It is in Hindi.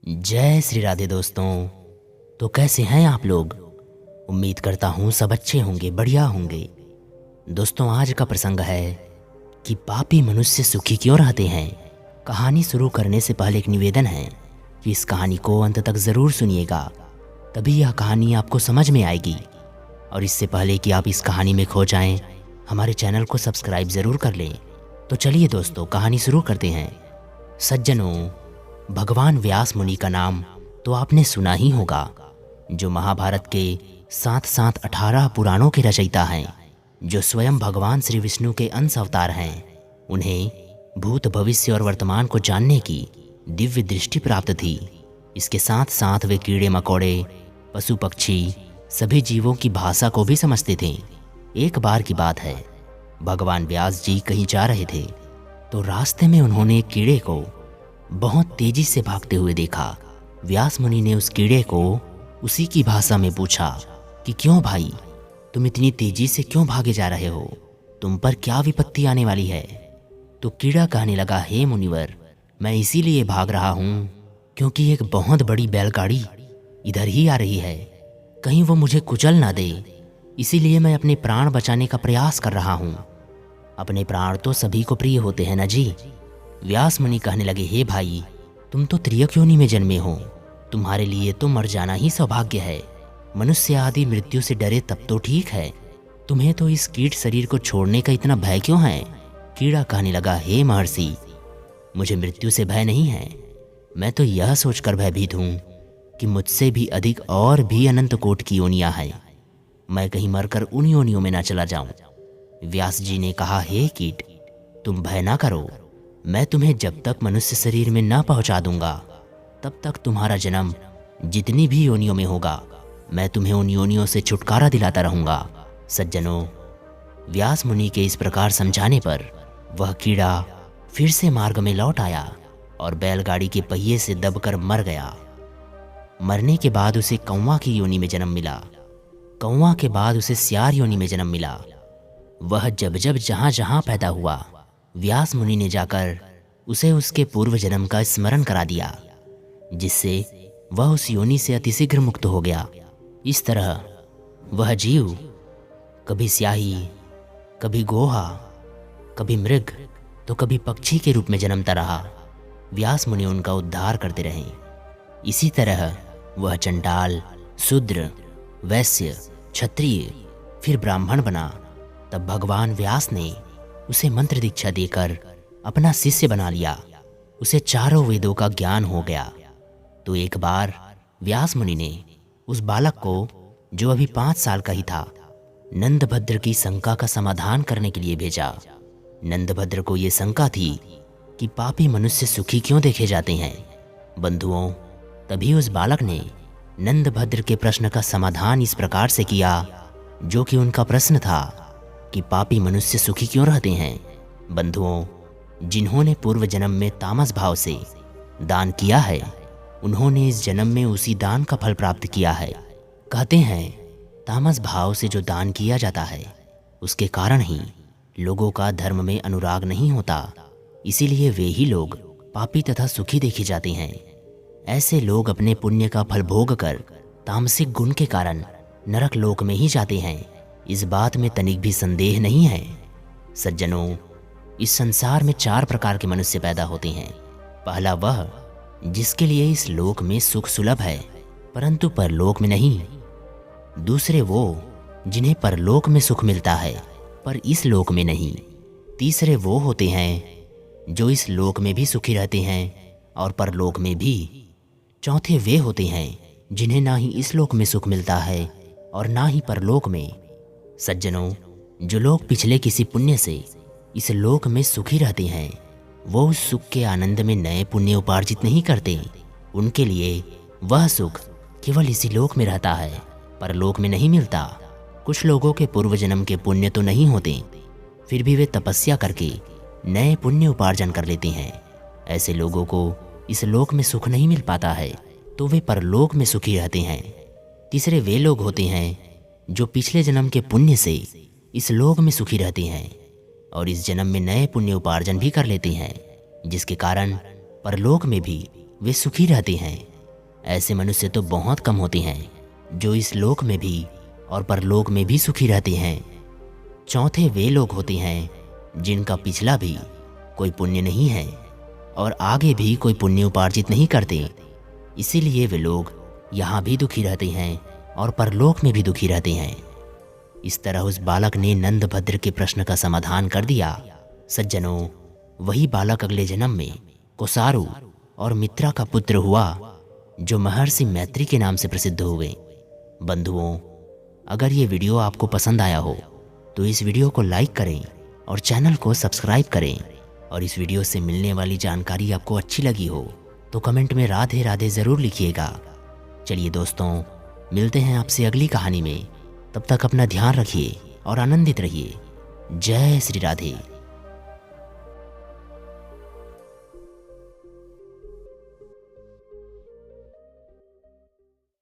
जय श्री राधे दोस्तों। तो कैसे हैं आप लोग? उम्मीद करता हूँ सब अच्छे होंगे, बढ़िया होंगे। दोस्तों, आज का प्रसंग है कि पापी मनुष्य सुखी क्यों रहते हैं। कहानी शुरू करने से पहले एक निवेदन है कि इस कहानी को अंत तक ज़रूर सुनिएगा, तभी यह कहानी आपको समझ में आएगी। और इससे पहले कि आप इस कहानी में खो जाएं, हमारे चैनल को सब्सक्राइब ज़रूर कर लें। तो चलिए दोस्तों, कहानी शुरू करते हैं। सज्जनों, भगवान व्यास मुनि का नाम तो आपने सुना ही होगा, जो महाभारत के साथ साथ 18 पुराणों के रचयिता हैं, जो स्वयं भगवान श्री विष्णु के अंश अवतार हैं। उन्हें भूत, भविष्य और वर्तमान को जानने की दिव्य दृष्टि प्राप्त थी। इसके साथ साथ वे कीड़े मकोड़े, पशु पक्षी, सभी जीवों की भाषा को भी समझते थे। एक बार की बात है, भगवान व्यास जी कहीं जा रहे थे तो रास्ते में उन्होंने एक कीड़े को बहुत तेजी से भागते हुए देखा। व्यास मुनि ने उस कीड़े को उसी की भाषा में पूछा कि क्यों भाई, तुम इतनी तेजी से क्यों भागे जा रहे हो? तुम पर क्या विपत्ति आने वाली है? तो कीड़ा कहने लगा, हे मुनिवर, मैं इसीलिए भाग रहा हूँ क्योंकि एक बहुत बड़ी बैलगाड़ी इधर ही आ रही है, कहीं वो मुझे कुचल ना दे। इसीलिए मैं अपने प्राण बचाने का प्रयास कर रहा हूँ। अपने प्राण तो सभी को प्रिय होते हैं ना जी। व्यास मुनि कहने लगे, हे भाई, तुम तो त्रियक योनि में जन्मे हो, तुम्हारे लिए तो मर जाना ही सौभाग्य है। मनुष्य आदि मृत्यु से डरे तब तो ठीक है, तुम्हें तो इस कीट शरीर को छोड़ने का इतना भय क्यों है? कीड़ा कहने लगा, हे महर्षि, मुझे मृत्यु से भय नहीं है। मैं तो यह सोचकर भयभीत हूँ कि मुझसे भी अधिक और भी अनंत कोट की योनियाँ हैं। मैं कहीं मरकर उन योनियों में ना चला जाऊं। व्यास जी ने कहा, हे कीट, तुम भय ना करो। मैं तुम्हें जब तक मनुष्य शरीर में ना पहुंचा दूंगा, तब तक तुम्हारा जन्म जितनी भी योनियों में होगा, मैं तुम्हें उन योनियों से छुटकारा दिलाता रहूंगा। सज्जनों, व्यास मुनि के इस प्रकार समझाने पर वह कीड़ा फिर से मार्ग में लौट आया और बैलगाड़ी के पहिए से दबकर मर गया। मरने के बाद उसे कौवा की योनि में जन्म मिला। कौवा के बाद उसे सियार योनि में जन्म मिला। वह जब जब जहाँ जहाँ पैदा हुआ, व्यास मुनि ने जाकर उसे उसके पूर्व जन्म का स्मरण करा दिया, जिससे वह उस योनि से अतिशीघ्र मुक्त हो गया। इस तरह वह जीव कभी स्याही, कभी गोहा, कभी मृग तो कभी पक्षी के रूप में जन्मता रहा। व्यास मुनि उनका उद्धार करते रहे। इसी तरह वह चंडाल, शूद्र, वैश्य, क्षत्रिय, फिर ब्राह्मण बना। तब भगवान व्यास ने उसे मंत्र दीक्षा देकर अपना शिष्य बना लिया। उसे चारों वेदों का ज्ञान हो गया। तो एक बार व्यास मुनि ने उस बालक को, जो अभी 5 साल का ही था, नंदभद्र की शंका का समाधान करने के लिए भेजा। नंदभद्र को ये शंका थी कि पापी मनुष्य सुखी क्यों देखे जाते हैं। बंधुओं, तभी उस बालक ने नंदभद्र के प्रश्न का समाधान इस प्रकार से किया, जो कि उनका प्रश्न था कि पापी मनुष्य सुखी क्यों रहते हैं। बंधुओं, जिन्होंने पूर्व जन्म में तामस भाव से दान किया है, उन्होंने इस जन्म में उसी दान का फल प्राप्त किया है। कहते हैं, तामस भाव से जो दान किया जाता है, उसके कारण ही लोगों का धर्म में अनुराग नहीं होता। इसीलिए वे ही लोग पापी तथा सुखी देखे जाते हैं। ऐसे लोग अपने पुण्य का फल भोग कर तामसिक गुण के कारण नरक लोक में ही जाते हैं। इस बात में तनिक भी संदेह नहीं है। सज्जनों, इस संसार में 4 प्रकार के मनुष्य पैदा होते हैं। पहला वह जिसके लिए इस लोक में सुख सुलभ है, परंतु परलोक में नहीं। दूसरे वो जिन्हें परलोक में सुख मिलता है, पर इस लोक में नहीं। तीसरे वो होते हैं जो इस लोक में भी सुखी रहते हैं और परलोक में भी। चौथे वे होते हैं जिन्हें ना ही इस लोक में सुख मिलता है और ना ही परलोक में। सज्जनों, जो लोग पिछले किसी पुण्य से इस लोक में सुखी रहते हैं, वो उस सुख के आनंद में नए पुण्य उपार्जित नहीं करते। उनके लिए वह सुख केवल इसी लोक में रहता है, परलोक में नहीं मिलता। कुछ लोगों के पूर्व जन्म के पुण्य तो नहीं होते, फिर भी वे तपस्या करके नए पुण्य उपार्जन कर लेते हैं। ऐसे लोगों को इस लोक में सुख नहीं मिल पाता है, तो वे परलोक में सुखी रहते हैं। तीसरे वे लोग होते हैं जो पिछले जन्म के पुण्य से इस लोक में सुखी रहते हैं और इस जन्म में नए पुण्य उपार्जन भी कर लेते हैं, जिसके कारण परलोक में भी वे सुखी रहते हैं। ऐसे मनुष्य तो बहुत कम होते हैं जो इस लोक में भी और परलोक में भी सुखी रहते हैं। चौथे वे लोग होते हैं जिनका पिछला भी कोई पुण्य नहीं है और आगे भी कोई पुण्य उपार्जित नहीं करते, इसीलिए वे लोग यहाँ भी दुखी रहते हैं और परलोक में भी दुखी रहते हैं। इस तरह उस बालक ने नंदभद्र के प्रश्न का समाधान कर दिया। सज्जनों, वही बालक अगले जन्म में कुसारु और मित्रा का पुत्र हुआ जो महर्षि मैत्री के नाम से प्रसिद्ध हुए। बंधुओं, अगर ये वीडियो आपको पसंद आया हो तो इस वीडियो को लाइक करें और चैनल को सब्सक्राइब करें, और इस वीडियो से मिलने वाली जानकारी आपको अच्छी लगी हो तो कमेंट में राधे राधे ज़रूर लिखिएगा। चलिए दोस्तों, मिलते हैं आपसे अगली कहानी में। तब तक अपना ध्यान रखिए और आनंदित रहिए। जय श्री राधे।